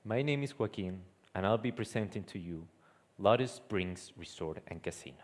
My name is Joaquin, and I'll be presenting to you Lotus Springs Resort and Casino.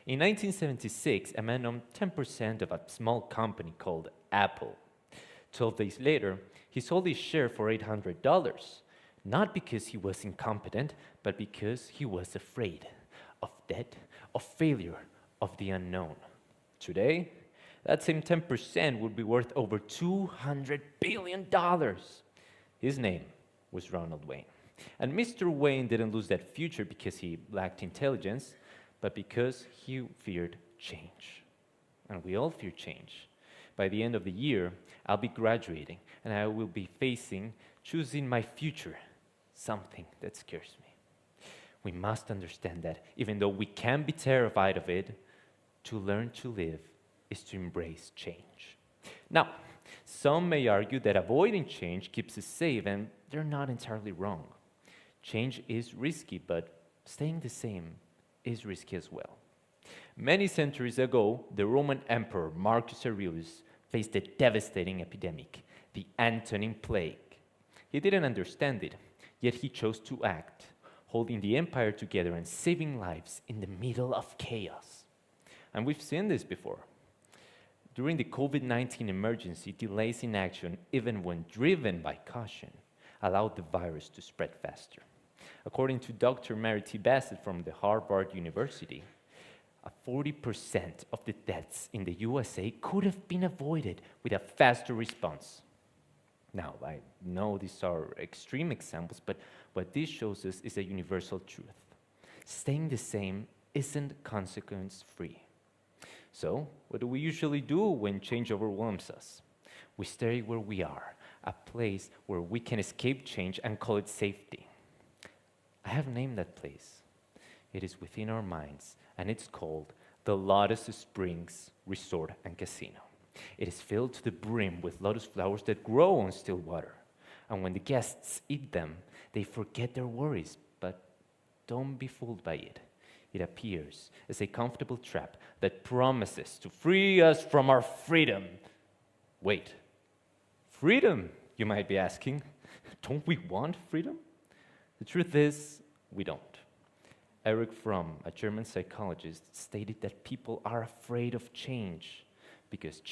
In 1976, a man owned 10% of a small company called Apple. 12 days later, he sold his share for $800, not because he was incompetent, but because he was afraid of debt, of failure, of the unknown. Today, that same 10% would be worth over $200 billion. His name was Ronald Wayne. And Mr. Wayne didn't lose that future because he lacked intelligence, but because he feared change. And we all fear change. By the end of the year, I'll be graduating, and I will be choosing my future, something that scares me. We must understand that even though we can be terrified of it, to learn to live is to embrace change. Now, some may argue that avoiding change keeps us safe, and they're not entirely wrong. Change is risky, but staying the same is risky as well. Many centuries ago, the Roman Emperor Marcus Aurelius faced a devastating epidemic, the Antonine Plague. He didn't understand it, yet he chose to act, holding the empire together and saving lives in the middle of chaos. And we've seen this before. During the COVID-19 emergency, delays in action, even when driven by caution, allowed the virus to spread faster. According to Dr. Mary T. Bassett from the Harvard University, 40% of the deaths in the USA could have been avoided with a faster response. Now, I know these are extreme examples, but what this shows us is a universal truth. Staying the same isn't consequence-free. So, what do we usually do when change overwhelms us? We stay where we are, a place where we can escape change and call it safety. I have named that place. It is within our minds, and it's called the Lotus Springs Resort and Casino. It is filled to the brim with lotus flowers that grow on still water. And when the guests eat them, they forget their worries, but don't be fooled by it. It appears as a comfortable trap that promises to free us from our freedom. Wait, freedom, you might be asking. Don't we want freedom? The truth is, we don't. Erich Fromm, a German psychologist, stated that people are afraid of change because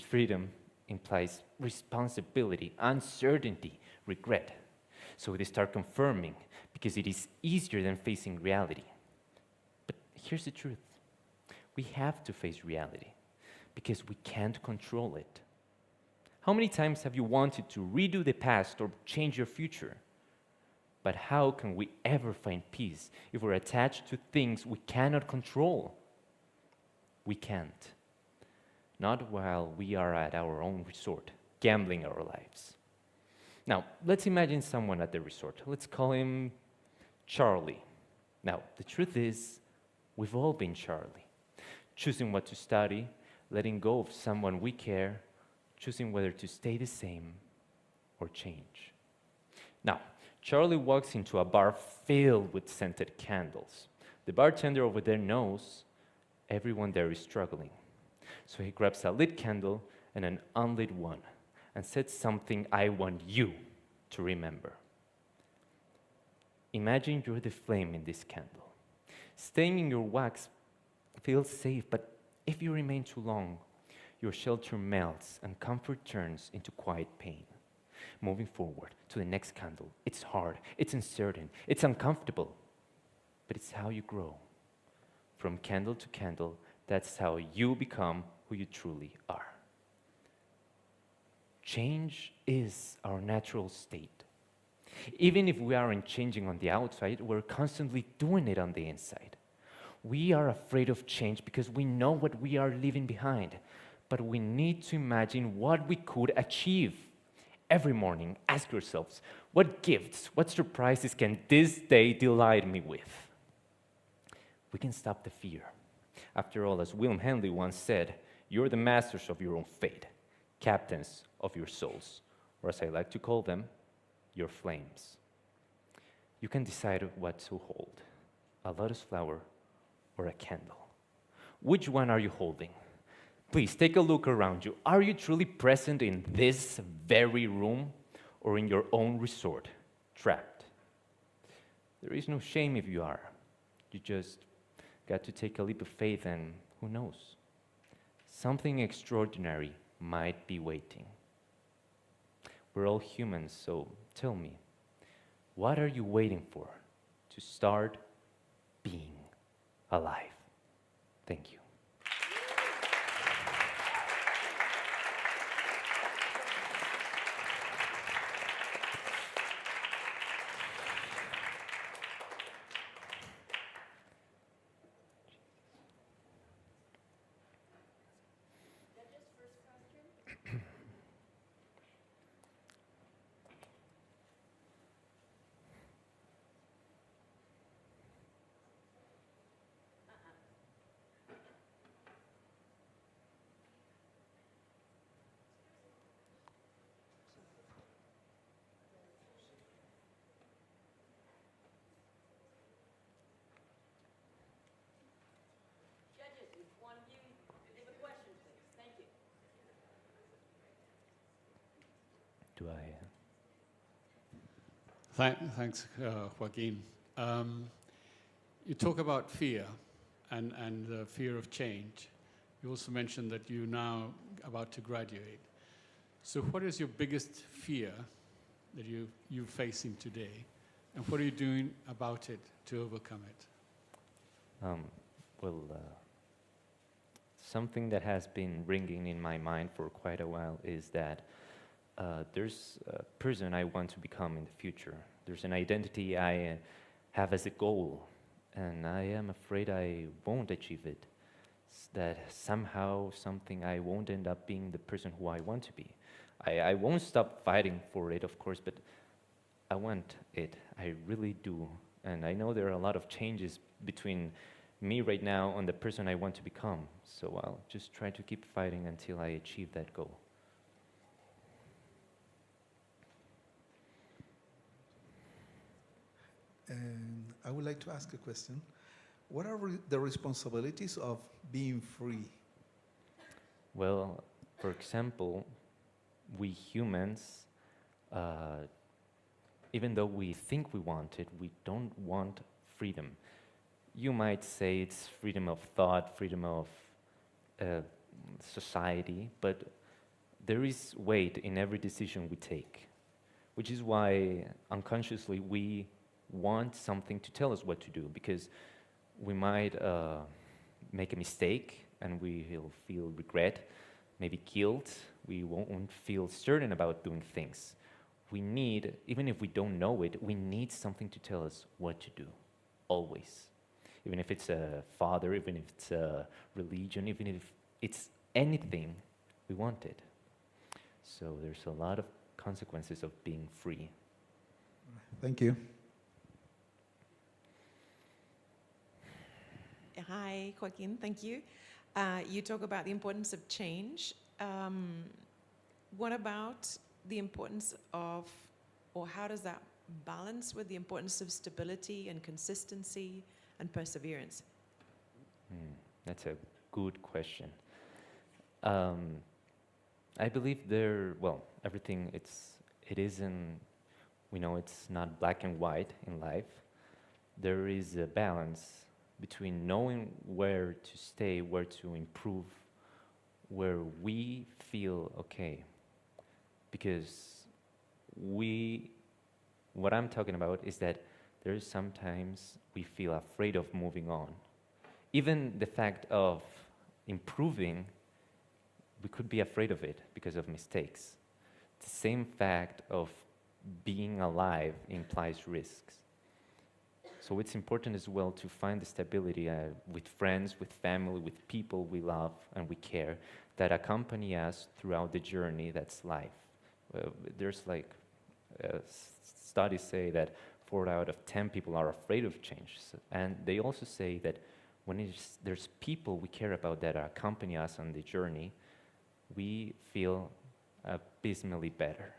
freedom implies responsibility, uncertainty, regret. So they start confirming because it is easier than facing reality. But here's the truth. We have to face reality because we can't control it. How many times have you wanted to redo the past or change your future? But how can we ever find peace if we're attached to things we cannot control? We can't. Not while we are at our own resort, gambling our lives. Now, let's imagine someone at the resort. Let's call him Charlie. Now, the truth is, we've all been Charlie. Choosing what to study, letting go of someone we care, choosing whether to stay the same or change. Now, Charlie walks into a bar filled with scented candles. The bartender over there knows everyone there is struggling. So he grabs a lit candle and an unlit one and says something I want you to remember. Imagine you're the flame in this candle. Staying in your wax feels safe, but if you remain too long, your shelter melts and comfort turns into quiet pain. Moving forward to the next candle, it's hard, it's uncertain, it's uncomfortable, but it's how you grow. From candle to candle, that's how you become who you truly are. Change is our natural state. Even if we aren't changing on the outside, we're constantly doing it on the inside. We are afraid of change because we know what we are leaving behind, but we need to imagine what we could achieve. Every morning, ask yourselves, what gifts, what surprises can this day delight me with? We can stop the fear. After all, as William Henley once said, you're the masters of your own fate, captains of your souls, or as I like to call them, your flames. You can decide what to hold, a lotus flower or a candle. Which one are you holding? Please take a look around you. Are you truly present in this very room? or in your own resort, trapped. There is no shame if you are. You just got to take a leap of faith, and who knows? Something extraordinary might be waiting. We're all humans, so tell me, what are you waiting for to start being alive? Thank you. Do I? Thanks, Joaquin. You talk about fear and the fear of change. You also mentioned that you're now about to graduate. So what is your biggest fear that you're facing today? And what are you doing about it to overcome it? Well, something that has been ringing in my mind for quite a while is that there's a person I want to become in the future. There's an identity I have as a goal, and I am afraid I won't achieve it. That somehow something I won't end up being the person who I want to be. I won't stop fighting for it, of course, but I want it. I really do. And I know there are a lot of changes between me right now and the person I want to become. So I'll just try to keep fighting until I achieve that goal. And I would like to ask a question. What are the responsibilities of being free? Well, for example, we humans, even though we think we want it, we don't want freedom. You might say it's freedom of thought, freedom of society, but there is weight in every decision we take, which is why unconsciously we want something to tell us what to do, because we might make a mistake and we'll feel regret, maybe guilt. We won't feel certain about doing things. We need, even if we don't know it, we need something to tell us what to do, always. Even if it's a father, even if it's a religion, even if it's anything, we want it. So there's a lot of consequences of being free. Thank you. Hi, Joaquin, thank you. You talk about the importance of change. What about the importance of, or how does that balance with the importance of stability and consistency and perseverance? That's a good question. I believe everything it isn't, we know it's not black and white in life. There is a balance between knowing where to stay, where to improve, where we feel okay. Because what I'm talking about is that there's sometimes we feel afraid of moving on. Even the fact of improving, we could be afraid of it because of mistakes. The same fact of being alive implies risks. So it's important as well to find the stability with friends, with family, with people we love and we care, that accompany us throughout the journey that's life. There's studies say that 4 out of 10 people are afraid of change. And they also say that when there's people we care about that accompany us on the journey, we feel abysmally better.